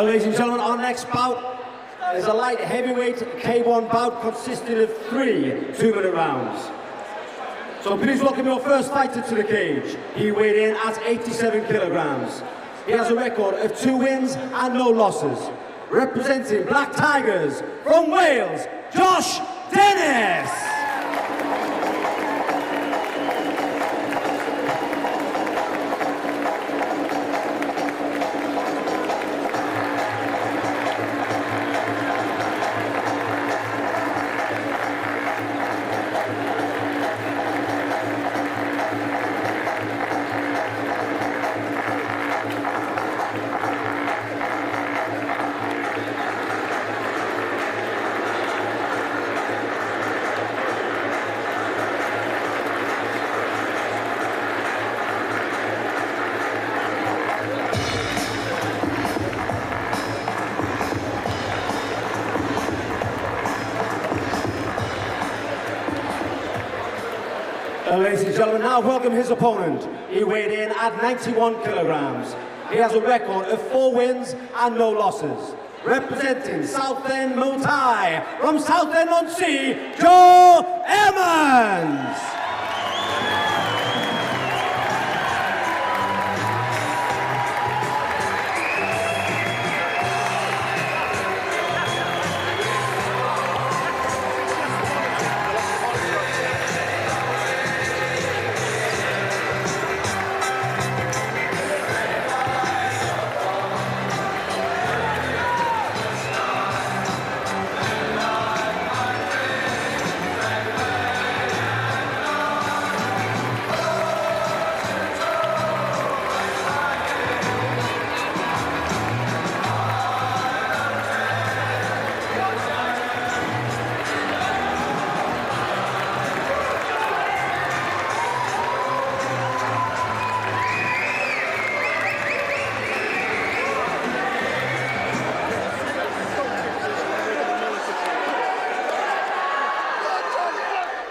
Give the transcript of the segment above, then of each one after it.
Ladies and gentlemen, our next bout is a light heavyweight K1 bout consisting of 3 2-minute rounds. So please welcome your first fighter to the cage. He weighed in at 87 kilograms. He has a record of 2 wins and no losses. Representing Black Tigers from Wales, Josh Dennis! Ladies and gentlemen, now welcome his opponent. He weighed in at 91 kilograms. He has a record of 4 wins and no losses. Representing Southend Muay Thai from Southend-on-Sea, Joe Emmons!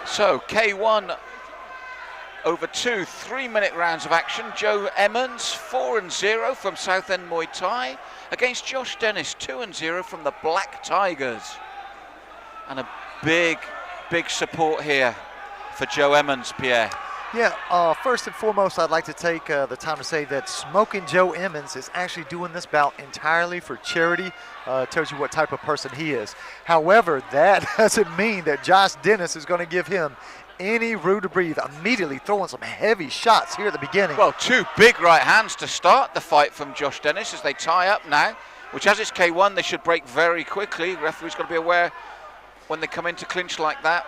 So K1 over 2 3-minute rounds of action. Joe Emmons 4-0 from Southend Muay Thai against Josh Dennis 2-0 from the Black Tigers. And a big support here for Joe Emmons, Pierre. Yeah, first and foremost, I'd like to take the time to say that Smoking Joe Emmons is actually doing this bout entirely for charity. Tells you what type of person he is. However, that doesn't mean that Josh Dennis is going to give him any room to breathe. Immediately throwing some heavy shots here at the beginning. Well, 2 big right hands to start the fight from Josh Dennis as they tie up now, which as it's K1, they should break very quickly. Referee's got to be aware when they come into clinch like that.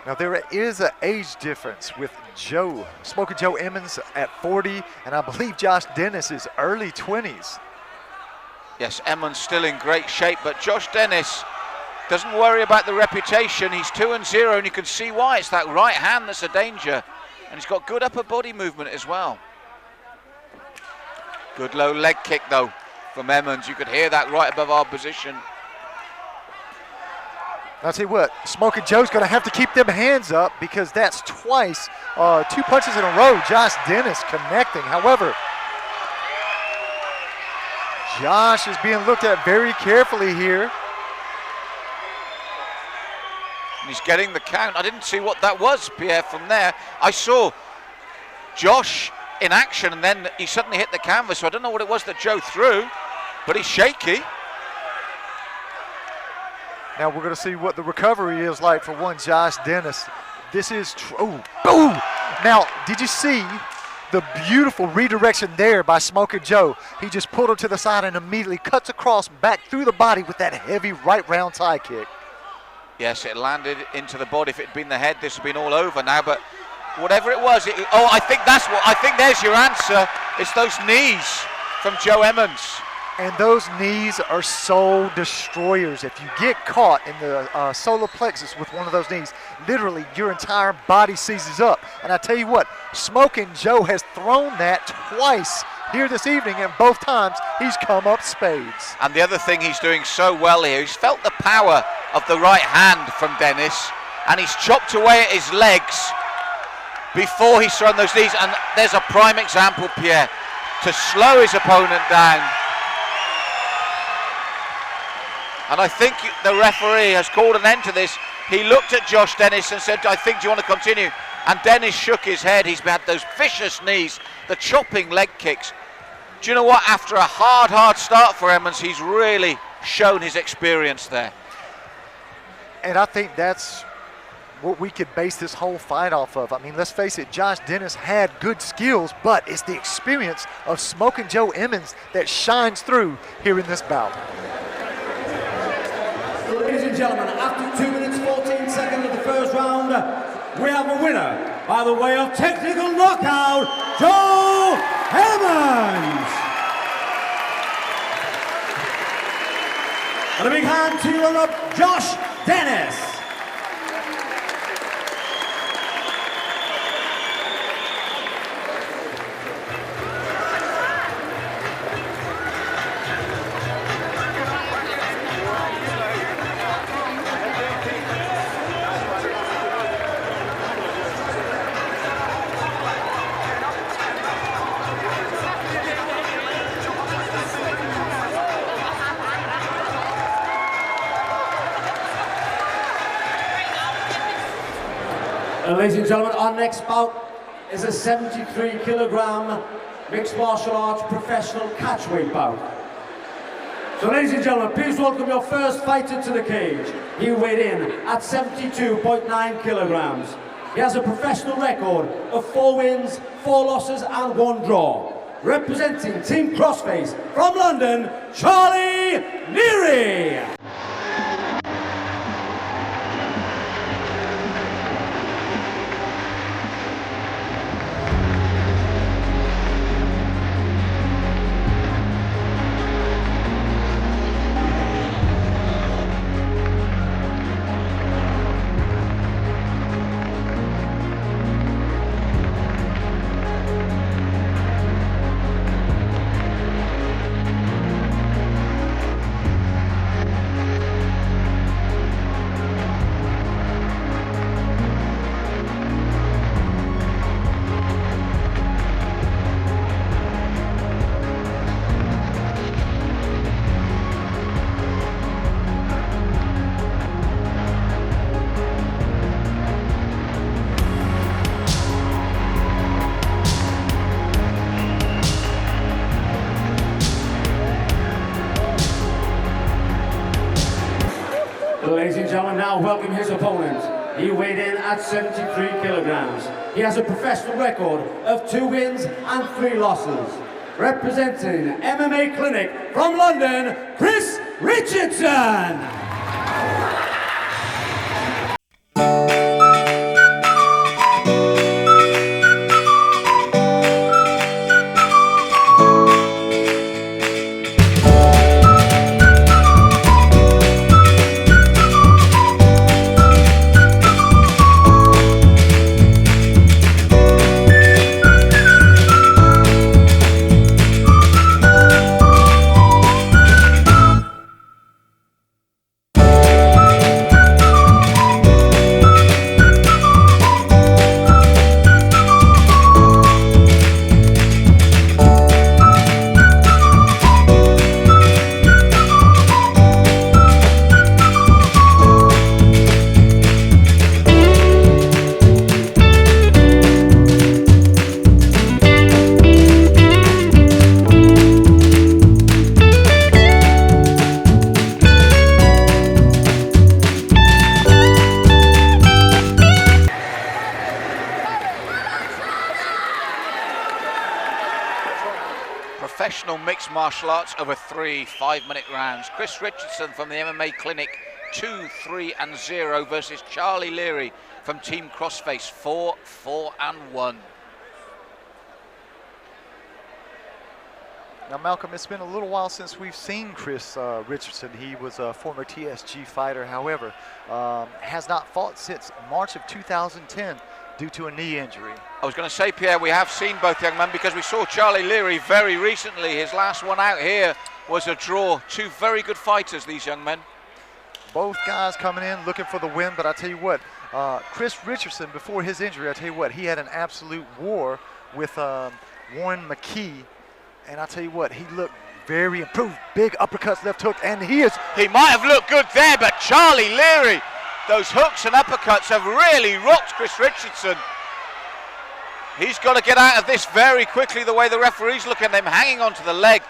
Now there is an age difference with Smoking Joe Emmons at 40, and I believe Josh Dennis is early 20s. Yes, Emmons still in great shape, but Josh Dennis doesn't worry about the reputation. He's 2-0, and you can see why. It's that right hand that's a danger, and he's got good upper body movement as well. Good low leg kick though from Emmons. You could hear that right above our position. I'll tell you what, Smoking Joe's going to have to keep them hands up because that's twice, 2 punches in a row. Josh Dennis connecting. However, Josh is being looked at very carefully here. And he's getting the count. I didn't see what that was, Pierre, from there. I saw Josh in action and then he suddenly hit the canvas, so I don't know what it was that Joe threw, but he's shaky. Now we're going to see what the recovery is like for one Josh Dennis. This is boom! Now, did you see the beautiful redirection there by Smoking Joe? He just pulled him to the side and immediately cuts across back through the body with that heavy right round tie kick. Yes, it landed into the body. If it had been the head, this would have been all over now, but whatever it was, I think there's your answer. It's those knees from Joe Emmons. And those knees are soul destroyers. If you get caught in the solar plexus with one of those knees, literally your entire body seizes up. And I tell you what, Smoking Joe has thrown that twice here this evening, and both times he's come up spades. And the other thing he's doing so well here, he's felt the power of the right hand from Dennis, and he's chopped away at his legs before he's thrown those knees. And there's a prime example, Pierre. to slow his opponent down. And I think the referee has called an end to this. He looked at Josh Dennis and said, I think, do you want to continue? And Dennis shook his head. He's had those vicious knees, the chopping leg kicks. Do you know what? After a hard start for Emmons, he's really shown his experience there. And I think that's what we could base this whole fight off of. I mean, let's face it, Josh Dennis had good skills, but it's the experience of Smoking Joe Emmons that shines through here in this bout. Ladies and gentlemen, after 2 minutes 14 seconds of the first round, we have a winner by the way of technical knockout, Joe Emmons. And a big hand to run up Josh Dennis. Ladies and gentlemen, our next bout is a 73-kilogram mixed martial arts professional catchweight bout. So ladies and gentlemen, please welcome your first fighter to the cage. He weighed in at 72.9 kilograms. He has a professional record of 4 wins, 4 losses and 1 draw. Representing Team Crossface from London, Charlie Leary. Ladies and gentlemen, now welcome his opponent. He weighed in at 73 kilograms. He has a professional record of 2 wins and 3 losses. Representing MMA Clinic from London, Chris Richardson. Professional mixed martial arts over 3 5-minute rounds. Chris Richardson from the MMA Clinic, 2-3-0 versus Charlie Leary from Team Crossface, 4-4-1. Now, Malcolm, it's been a little while since we've seen Chris Richardson. He was a former TSG fighter, however, has not fought since March of 2010 due to a knee injury. I was going to say, Pierre, we have seen both young men because we saw Charlie Leary very recently. His last one out here was a draw. 2 very good fighters, these young men. Both guys coming in looking for the win, but I tell you what, Chris Richardson, before his injury, I tell you what, he had an absolute war with Warren McKee And I tell you what, he looked very improved. Big uppercuts, left hook, and he might have looked good there, but Charlie Leary, those hooks and uppercuts have really rocked Chris Richardson. He's got to get out of this very quickly, the way the referee's looking at him, hanging onto the leg.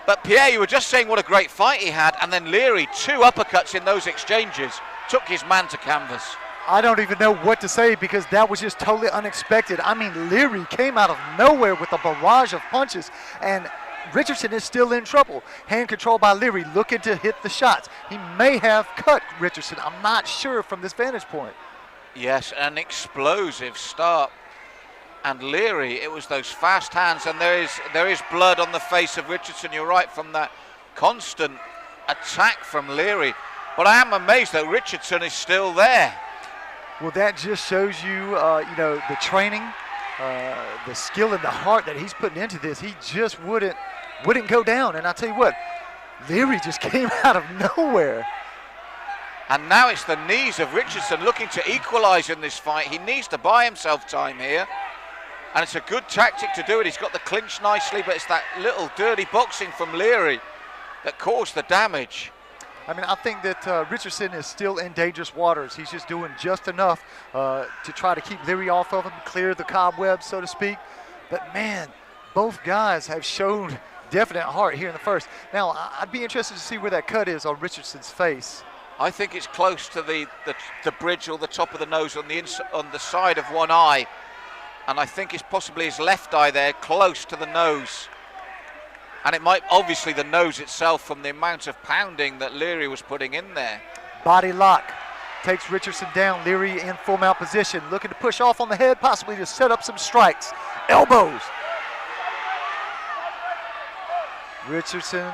But Pierre, you were just saying what a great fight he had, and then Leary, 2 uppercuts in those exchanges, took his man to canvas. I don't even know what to say because that was just totally unexpected. I mean, Leary came out of nowhere with a barrage of punches, and Richardson is still in trouble. Hand control by Leary, looking to hit the shots. He may have cut Richardson. I'm not sure from this vantage point. Yes, an explosive start. And Leary, it was those fast hands, and there is blood on the face of Richardson. You're right, from that constant attack from Leary. But I am amazed that Richardson is still there. Well, that just shows you, you know, the training, the skill and the heart that he's putting into this. He just wouldn't go down. And I tell you what, Leary just came out of nowhere. And now it's the knees of Richardson looking to equalize in this fight. He needs to buy himself time here. And it's a good tactic to do it. He's got the clinch nicely, but it's that little dirty boxing from Leary that caused the damage. I mean, I think that Richardson is still in dangerous waters. He's just doing just enough to try to keep Leary off of him, clear the cobwebs, so to speak. But man, both guys have shown definite heart here in the first. Now, I'd be interested to see where that cut is on Richardson's face. I think it's close to the bridge or the top of the nose on the side of one eye. And I think it's possibly his left eye there, close to the nose. And it might, obviously, the nose itself from the amount of pounding that Leary was putting in there. Body lock takes Richardson down. Leary in full mount position, looking to push off on the head, possibly to set up some strikes. Elbows. Richardson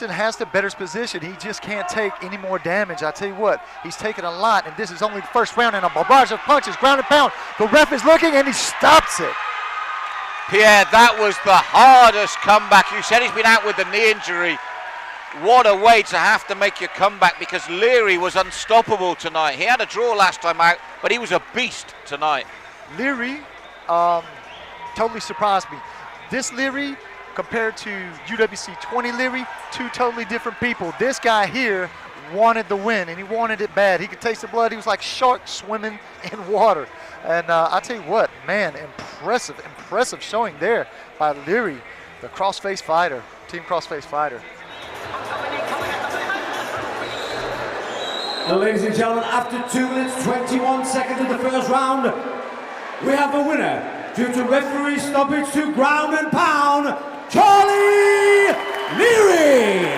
has the better position. He just can't take any more damage. I tell you what, he's taken a lot, and this is only the first round, and a barrage of punches, ground and pound. The ref is looking, and he stops it. Pierre, that was the hardest comeback. You said he's been out with the knee injury. What a way to have to make your comeback, because Leary was unstoppable tonight. He had a draw last time out, but he was a beast tonight. Leary totally surprised me. This Leary compared to UWC21 Leary, 2 totally different people. This guy here wanted the win, and he wanted it bad. He could taste the blood. He was like shark swimming in water. And I tell you what, man, impressive showing there by Leary, the crossface fighter, team crossface fighter. And ladies and gentlemen, after 2 minutes, 21 seconds of the first round, we have a winner due to referee stoppage to ground and pound, Charlie Leary.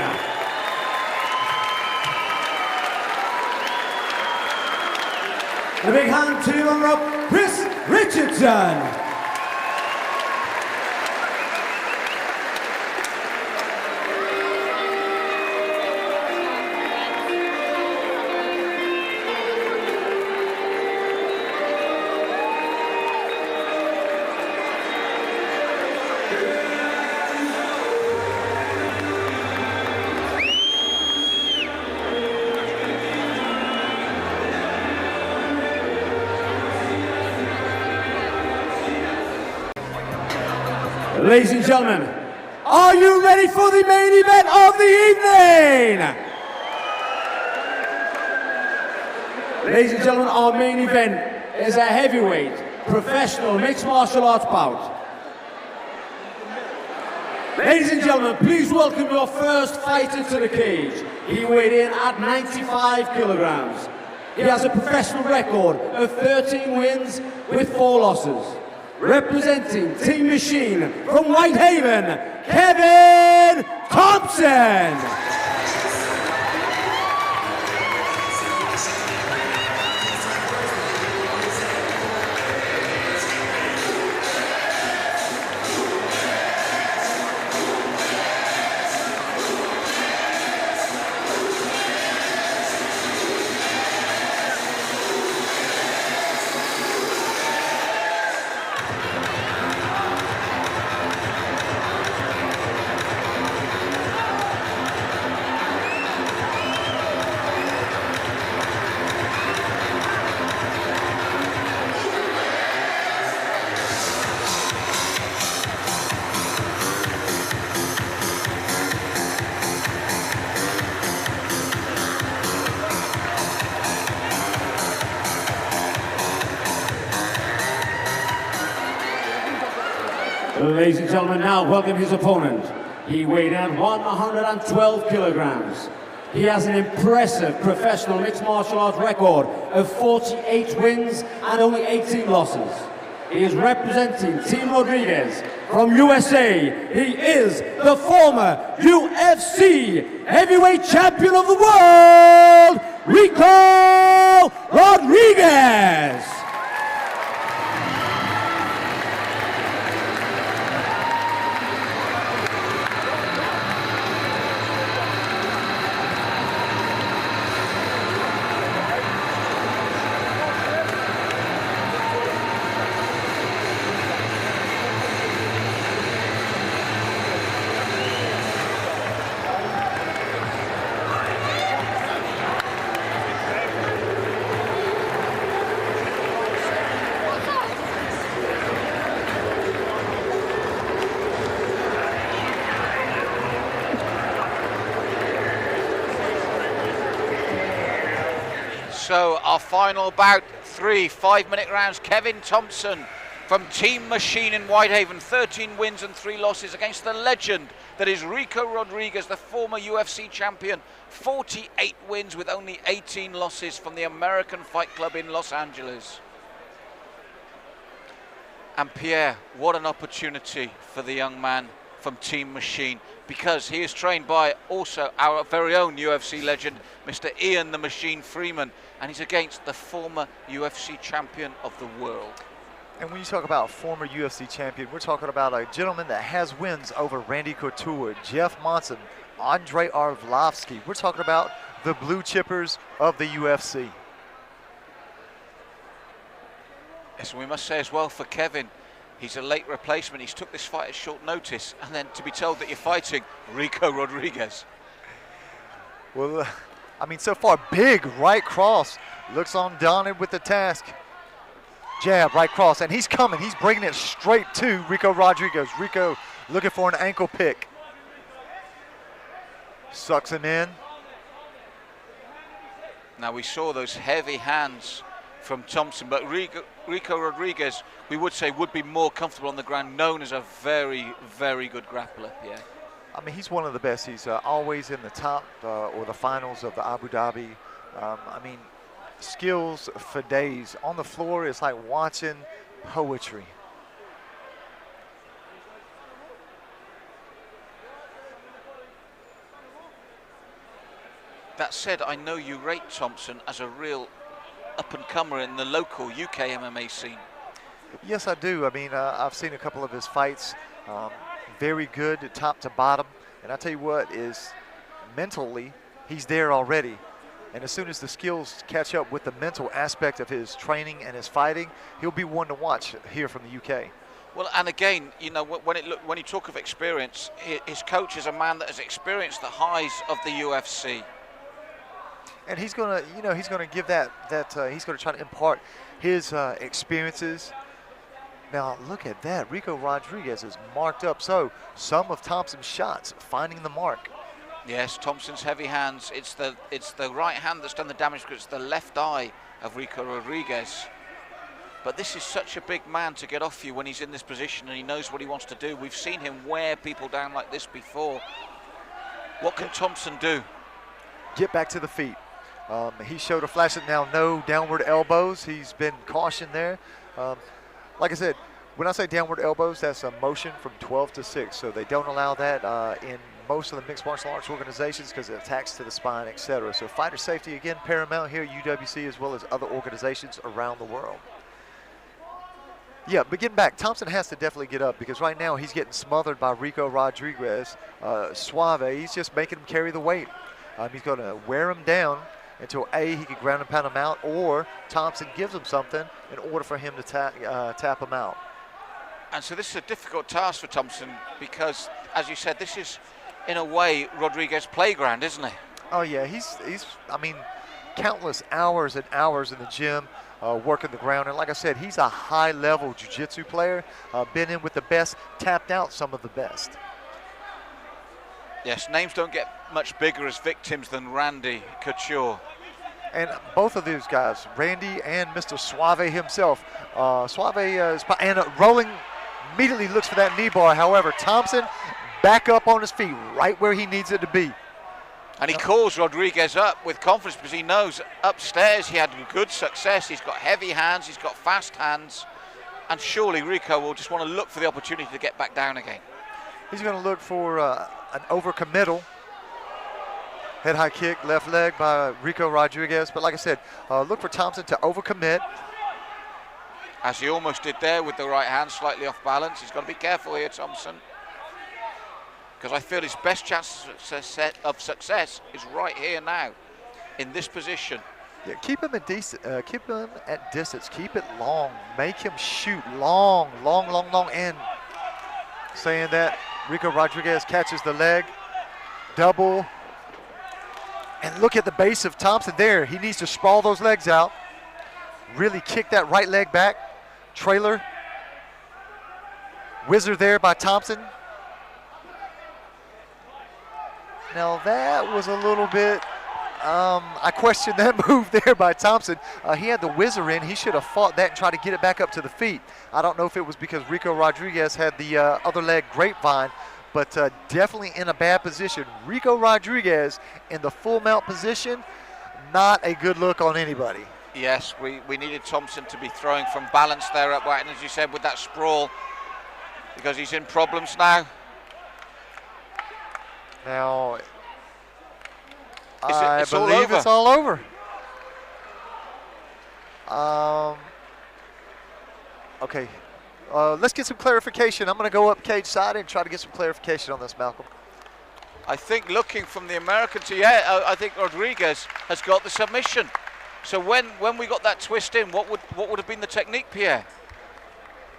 A big hand to the runner-up, Chris Richardson. Ladies and gentlemen, are you ready for the main event of the evening? Ladies and gentlemen, our main event is a heavyweight professional mixed martial arts bout. Ladies and gentlemen, please welcome your first fighter to the cage. He weighed in at 95 kilograms. He has a professional record of 13 wins with 4 losses. Representing Team Machine from Whitehaven, Kevin Thompson. Ladies and gentlemen, now welcome his opponent. He weighed in at 112 kilograms. He has an impressive professional mixed martial arts record of 48 wins and only 18 losses. He is representing Team Rodriguez from USA. He is the former UFC heavyweight champion of the world, Rico Rodriguez. So our final bout, 3 5-minute rounds. Kevin Thompson from Team Machine in Whitehaven, 13 wins and 3 losses against the legend that is Rico Rodriguez, the former UFC champion, 48 wins with only 18 losses from the American Fight Club in Los Angeles. And Pierre, what an opportunity for the young man from Team Machine, because he is trained by also our very own UFC legend, Mr. Ian the Machine Freeman, and he's against the former UFC champion of the world. And when you talk about former UFC champion, we're talking about a gentleman that has wins over Randy Couture, Jeff Monson, Andrei Arlovsky. We're talking about the blue chippers of the UFC. Yes, we must say as well for Kevin, he's a late replacement. He's took this fight at short notice, and then to be told that you're fighting Rico Rodriguez. Well, I mean, so far, big right cross. Looks undaunted with the task. Jab, right cross, and he's coming. He's bringing it straight to Rico Rodriguez. Rico looking for an ankle pick. Sucks him in. Now we saw those heavy hands from Thompson, but Rico Rodriguez, we would say, would be more comfortable on the ground, known as a very, very good grappler, yeah. I mean, he's one of the best. He's always in the top or the finals of the Abu Dhabi. I mean, skills for days. On the floor, it's like watching poetry. That said, I know you rate Thompson as a real up-and-comer in the local UK MMA scene. Yes, I do. I mean, I've seen a couple of his fights. Very good top to bottom. And I tell you what, is mentally, he's there already. And as soon as the skills catch up with the mental aspect of his training and his fighting, he'll be one to watch here from the UK. Well, and again, you know, when you talk of experience, his coach is a man that has experienced the highs of the UFC. And he's gonna, you know, he's gonna give he's gonna try to impart his experiences. Now look at that, Rico Rodriguez is marked up. So some of Thompson's shots finding the mark. Yes, Thompson's heavy hands. It's the right hand that's done the damage, because it's the left eye of Rico Rodriguez. But this is such a big man to get off you when he's in this position and he knows what he wants to do. We've seen him wear people down like this before. What can Thompson do? Get back to the feet. He showed a flash of now no downward elbows. He's been cautioned there. Like I said, when I say downward elbows, that's a motion from 12 to 6. So they don't allow that in most of the mixed martial arts organizations because it attacks to the spine, etc. So fighter safety, again, paramount here at UWC as well as other organizations around the world. Yeah, but getting back, Thompson has to definitely get up because right now he's getting smothered by Rico Rodriguez. Suave, he's just making him carry the weight. He's going to wear him down until A, he can ground and pound him out, or Thompson gives him something in order for him to tap him out. And so this is a difficult task for Thompson because, as you said, this is, in a way, Rodriguez's playground, isn't it? Oh, yeah, he's I mean, countless hours and hours in the gym working the ground. And like I said, he's a high-level jiu-jitsu player, been in with the best, tapped out some of the best. Yes, names don't get much bigger as victims than Randy Couture. And both of these guys, Randy and Mr. Suave himself. Suave is and rolling immediately looks for that knee bar. However, Thompson back up on his feet, right where he needs it to be. And he calls Rodriguez up with confidence because he knows upstairs he had good success. He's got heavy hands, he's got fast hands, and surely Rico will just want to look for the opportunity to get back down again. He's going to look for an overcommittal. Head high kick, left leg by Rico Rodriguez. But like I said, look for Thompson to overcommit. As he almost did there with the right hand, slightly off balance. He's got to be careful here, Thompson. Because I feel his best chance of success is right here now, in this position. Yeah, keep him at distance. Keep it long. Make him shoot long. And saying that, Rico Rodriguez catches the leg, double. And look at the base of Thompson there. He needs to sprawl those legs out. Really kick that right leg back. Trailer. Whizzer there by Thompson. Now that was a little bit, I question that move there by Thompson. He had the whizzer in. He should have fought that and tried to get it back up to the feet. I don't know if it was because Rico Rodriguez had the other leg grapevine, but definitely in a bad position. Rico Rodriguez in the full mount position, not a good look on anybody. Yes, we needed Thompson to be throwing from balance there upright, and as you said, with that sprawl, because he's in problems now. Now, I believe it's all over. Okay, let's get some clarification. I'm going to go up cage side and try to get some clarification on this, Malcolm. I think looking from the American to, I think Rodriguez has got the submission. So when we got that twist in, what would have been the technique, Pierre?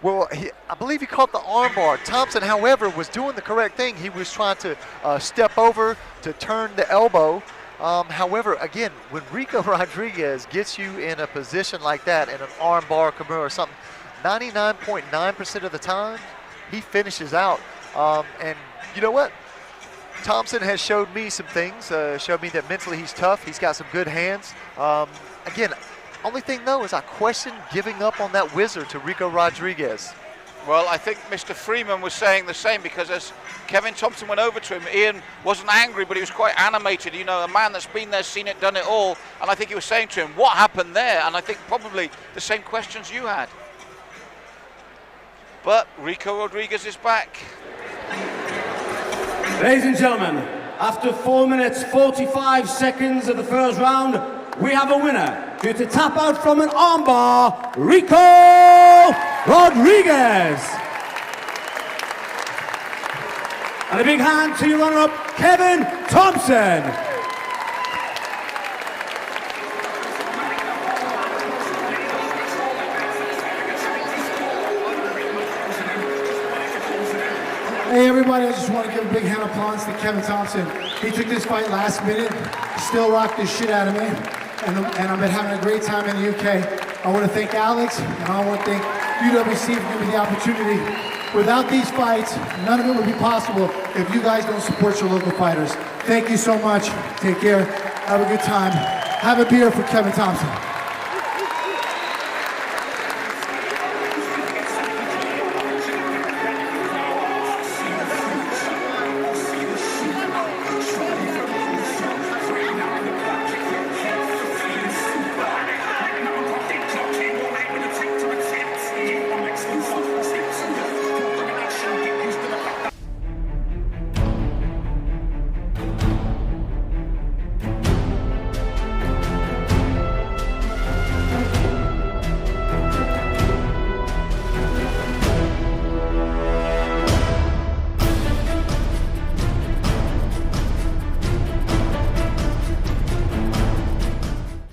Well, I believe he caught the arm bar. Thompson, however, was doing the correct thing. He was trying to step over to turn the elbow. However, again, when Rico Rodriguez gets you in a position like that, in an arm bar, Kimura or something, 99.9% of the time, he finishes out. And you know what? Thompson has showed me some things, showed me that mentally he's tough. He's got some good hands. Again, only thing, though, is I question giving up on that whizzer to Rico Rodriguez. Well, I think Mr. Freeman was saying the same, because as Kevin Thompson went over to him, Ian wasn't angry, but he was quite animated. You know, a man that's been there, seen it, done it all. And I think he was saying to him, what happened there? And I think probably the same questions you had. But Rico Rodriguez is back. Ladies and gentlemen, after 4 minutes 45 seconds of the first round, we have a winner due to tap out from an armbar, Rico Rodriguez. And a big hand to your runner-up, Kevin Thompson. Hey everybody, I just want to give a big hand of applause to Kevin Thompson. He took this fight last minute, still rocked the shit out of me, and I've been having a great time in the UK. I want to thank Alex, and I want to thank UWC for giving me the opportunity. Without these fights, none of it would be possible if you guys don't support your local fighters. Thank you so much. Take care. Have a good time. Have a beer for Kevin Thompson.